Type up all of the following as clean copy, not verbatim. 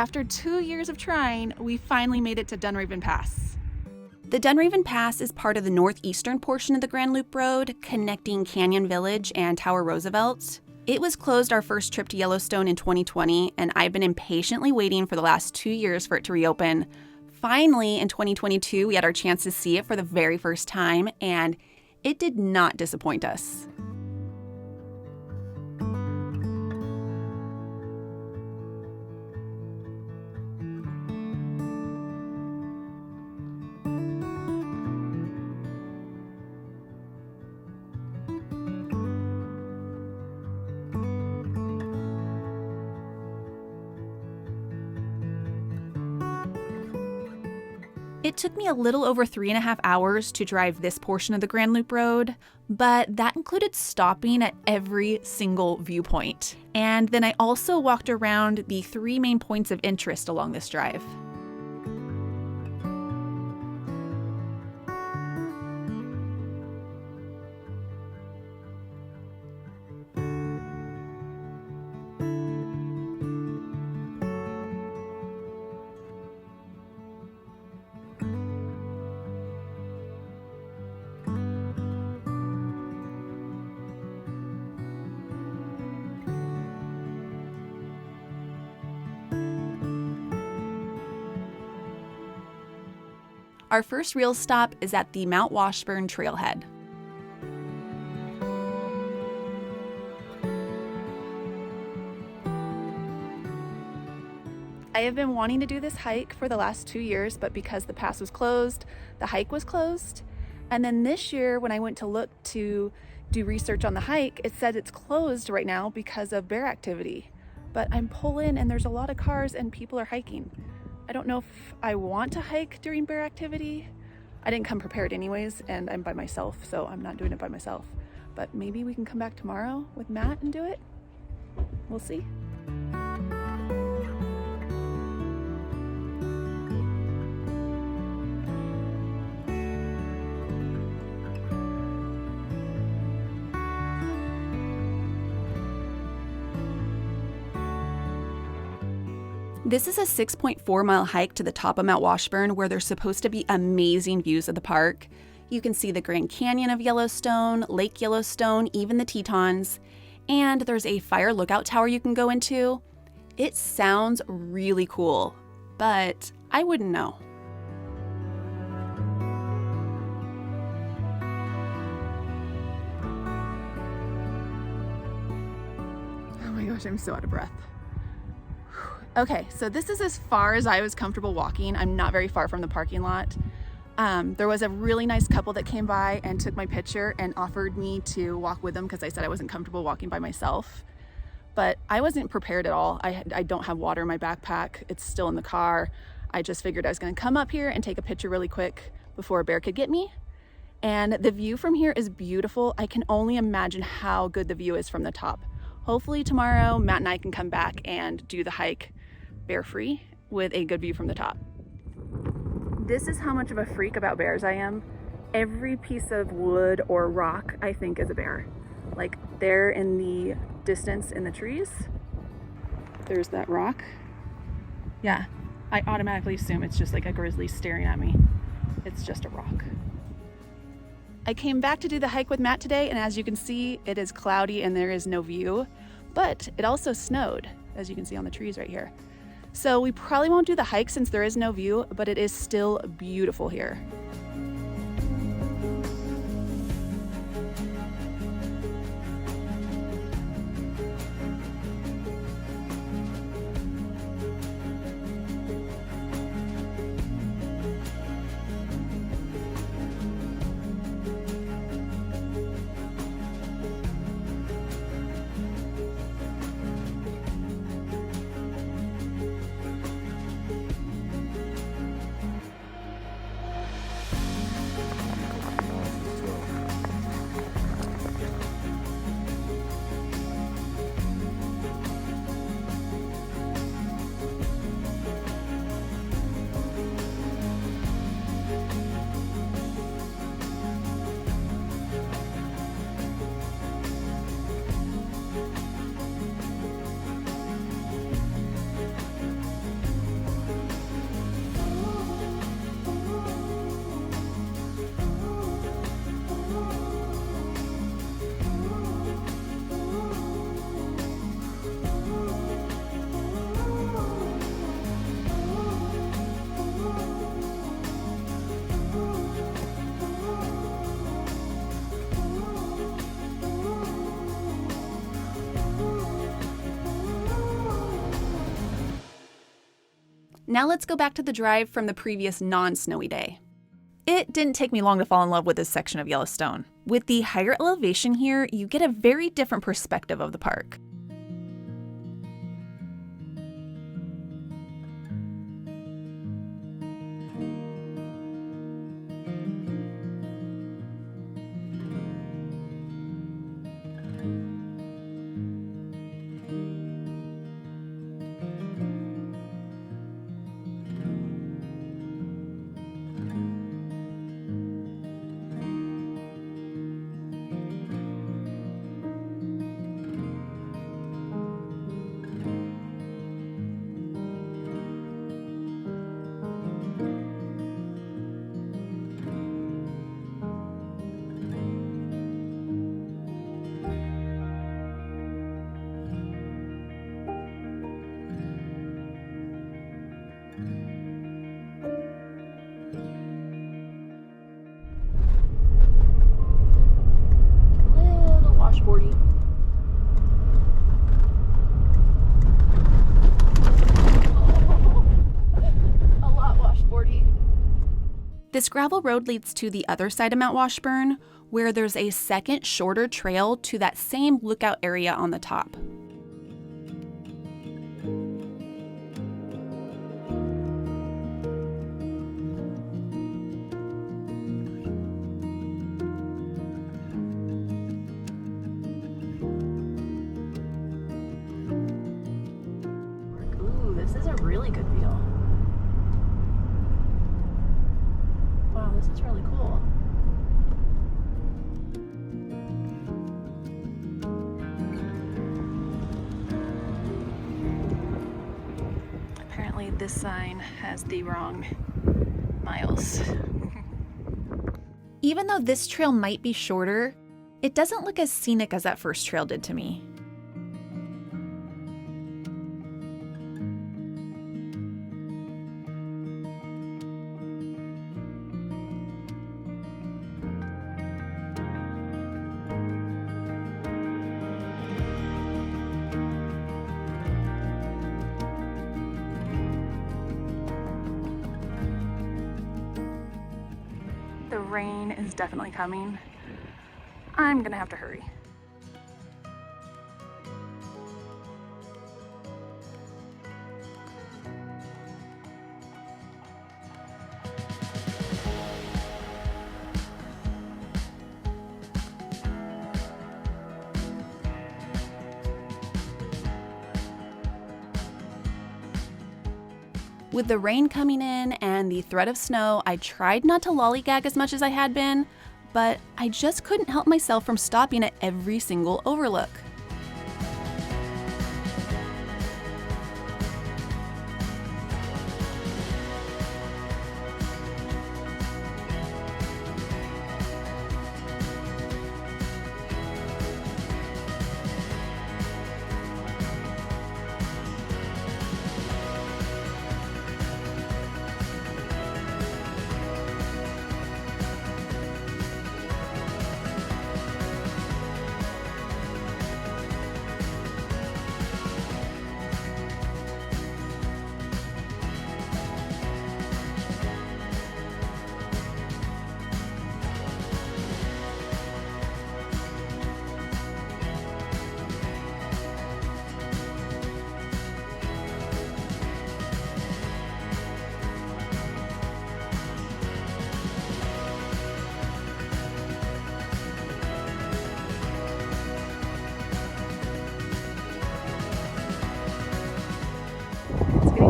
After 2 years of trying, we finally made it to Dunraven Pass. The Dunraven Pass is part of the northeastern portion of the Grand Loop Road, connecting Canyon Village and Tower Roosevelt. It was closed our first trip to Yellowstone in 2020, and I've been impatiently waiting for the last 2 years for it to reopen. Finally, in 2022, we had our chance to see it for the very first time, and it did not disappoint us. It took me a little over 3.5 hours to drive this portion of the Grand Loop Road, but that included stopping at every single viewpoint. And then I also walked around the 3 main points of interest along this drive. Our first real stop is at the Mount Washburn Trailhead. I have been wanting to do this hike for the last 2 years, but because the pass was closed, the hike was closed. And then this year, when I went to look to do research on the hike, it said it's closed right now because of bear activity. But I'm pulling and there's a lot of cars and people are hiking. I don't know if I want to hike during bear activity. I didn't come prepared anyways, and I'm by myself, so I'm not doing it by myself. But maybe we can come back tomorrow with Matt and do it. We'll see. This is a 6.4-mile hike to the top of Mount Washburn where there's supposed to be amazing views of the park. You can see the Grand Canyon of Yellowstone, Lake Yellowstone, even the Tetons, and there's a fire lookout tower you can go into. It sounds really cool, but I wouldn't know. Oh my gosh, I'm so out of breath. Okay, so this is as far as I was comfortable walking. I'm not very far from the parking lot. There was a really nice couple that came by and took my picture and offered me to walk with them because I said I wasn't comfortable walking by myself. But I wasn't prepared at all. I don't have water in my backpack. It's still in the car. I just figured I was gonna come up here and take a picture really quick before a bear could get me. And the view from here is beautiful. I can only imagine how good the view is from the top. Hopefully tomorrow, Matt and I can come back and do the hike bear-free with a good view from the top. This is how much of a freak about bears I am. Every piece of wood or rock I think is a bear. Like there in the distance in the trees, there's that rock. Yeah, I automatically assume it's just like a grizzly staring at me. It's just a rock. I came back to do the hike with Matt today, and as you can see, it is cloudy and there is no view, but it also snowed, as you can see on the trees right here. So we probably won't do the hike since there is no view, but it is still beautiful here. Now let's go back to the drive from the previous non-snowy day. It didn't take me long to fall in love with this section of Yellowstone. With the higher elevation here, you get a very different perspective of the park. Washboardy. A lot washboardy. This gravel road leads to the other side of Mount Washburn, where there's a second, shorter trail to that same lookout area on the top. This is a really good view. Wow, this is really cool. Apparently this sign has the wrong miles. Even though this trail might be shorter, it doesn't look as scenic as that first trail did to me. The rain is definitely coming. I'm gonna have to hurry. With the rain coming in and the threat of snow, I tried not to lollygag as much as I had been, but I just couldn't help myself from stopping at every single overlook.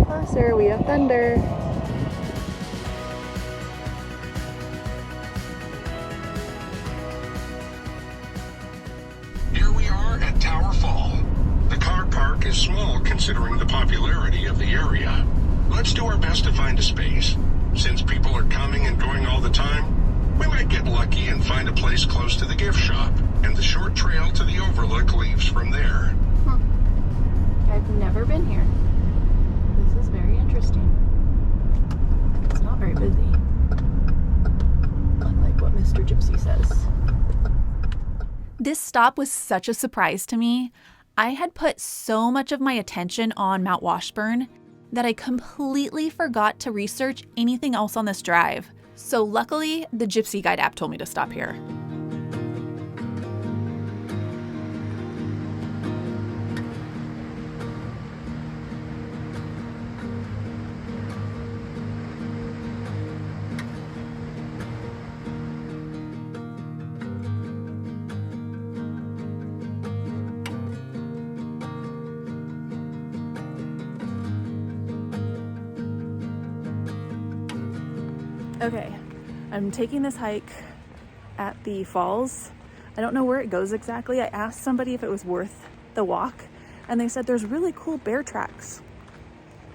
Closer, we have thunder. Here we are at Tower Fall. The car park is small considering the popularity of the area. Let's do our best to find a space. Since people are coming and going all the time, we might get lucky and find a place close to the gift shop, and the short trail to the Overlook leaves from there. I've never been here. This is very interesting. It's not very busy, unlike what Mr. Gypsy says. This stop was such a surprise to me. I had put so much of my attention on Mount Washburn, that I completely forgot to research anything else on this drive. So luckily, the Gypsy Guide app told me to stop here. Okay, I'm taking this hike at the falls. I don't know where it goes exactly. I asked somebody if it was worth the walk, and they said there's really cool bear tracks.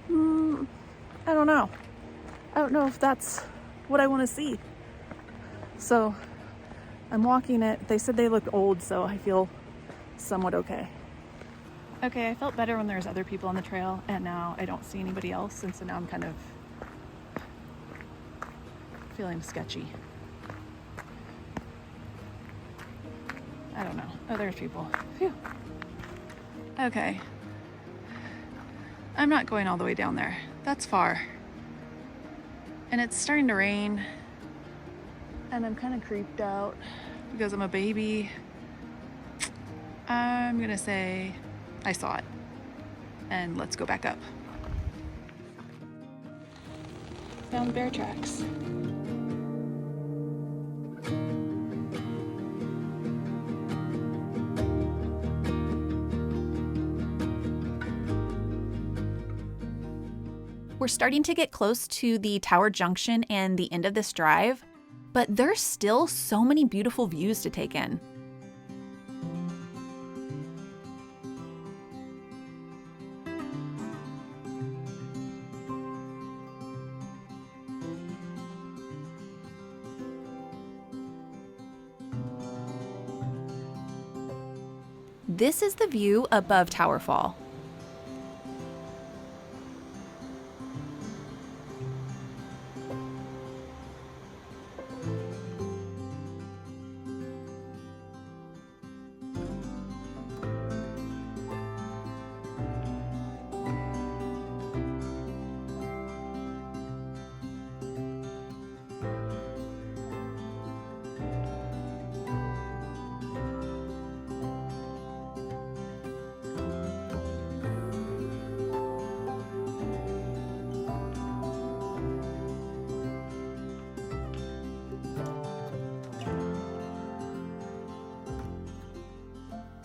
I don't know. I don't know if that's what I want to see. So I'm walking it. They said they look old, so I feel somewhat okay. Okay, I felt better when there's other people on the trail, and now I don't see anybody else, and so now I'm kind of feeling sketchy. I don't know. Oh, there's people. Phew. Okay. I'm not going all the way down there. That's far. And it's starting to rain. And I'm kind of creeped out because I'm a baby. I'm gonna say I saw it. And let's go back up. Found bear tracks. We're starting to get close to the Tower Junction and the end of this drive, but there's still so many beautiful views to take in. This is the view above Tower Fall.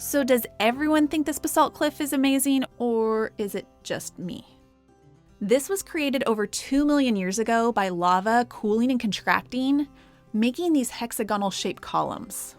So does everyone think this basalt cliff is amazing, or is it just me? This was created over 2 million years ago by lava cooling and contracting, making these hexagonal-shaped columns.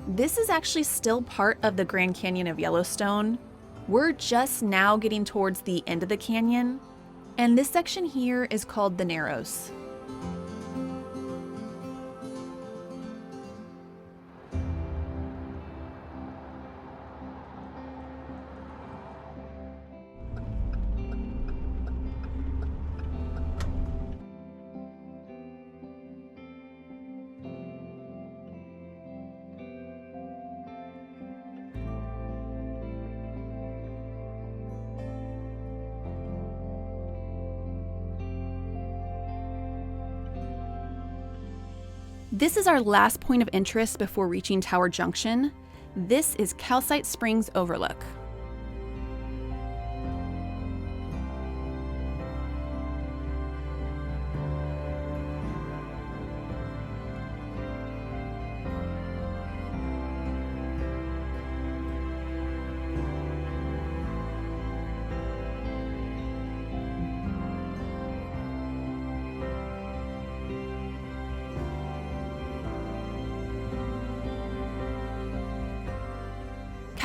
This is actually still part of the Grand Canyon of Yellowstone. We're just now getting towards the end of the canyon, and this section here is called the Narrows. This is our last point of interest before reaching Tower Junction. This is Calcite Springs Overlook.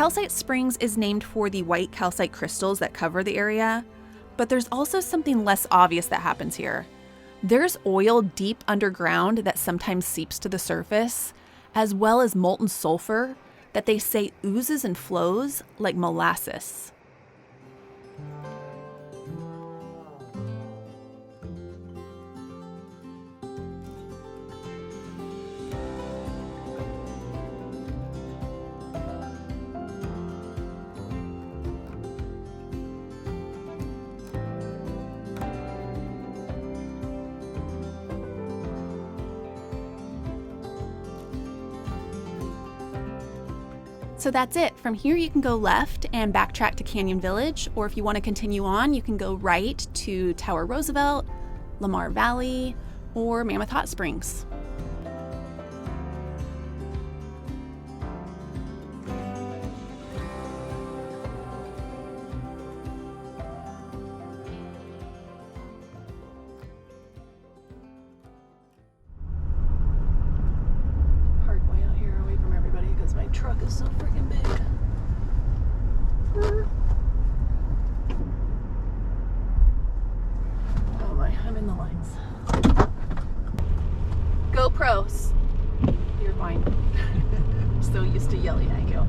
Calcite Springs is named for the white calcite crystals that cover the area, but there's also something less obvious that happens here. There's oil deep underground that sometimes seeps to the surface, as well as molten sulfur that they say oozes and flows like molasses. So that's it. From here you can go left and backtrack to Canyon Village, or if you want to continue on, you can go right to Tower Roosevelt, Lamar Valley, or Mammoth Hot Springs. Truck is so freaking big. Oh my, I'm in the lines. GoPros. You're fine. I'm so used to yelling at you.